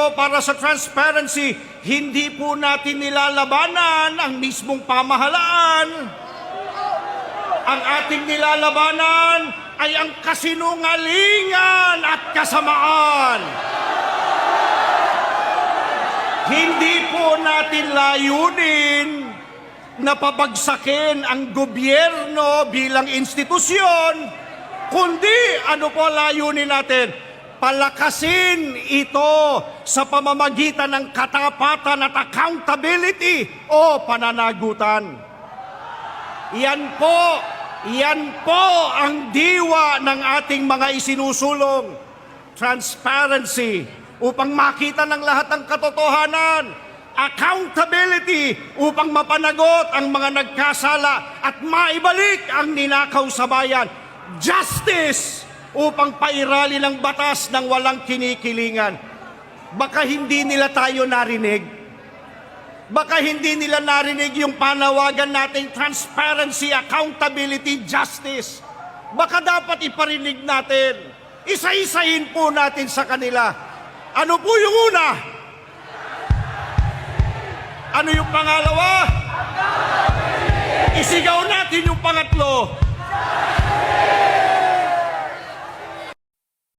ito para sa transparency. Hindi po natin nilalabanan ang mismong pamahalaan. Ang ating nilalabanan ay ang kasinungalingan at kasamaan. Hindi po natin layunin na pabagsakin ang gobyerno bilang institusyon, kundi ano po layunin natin? Palakasin ito sa pamamagitan ng katapatan at accountability o pananagutan. Yan po ang diwa ng ating mga isinusulong. Transparency upang makita ng lahat ng katotohanan. Accountability upang mapanagot ang mga nagkasala at maibalik ang ninakaw sa bayan. Justice upang pairali ng batas ng walang kinikilingan. Baka hindi nila tayo narinig. Baka hindi nila narinig yung panawagan nating transparency, accountability, justice. Baka dapat iparinig natin. Isa-isahin po natin sa kanila. Ano po yung una? Ano yung pangalawa? Isigaw natin yung pangatlo.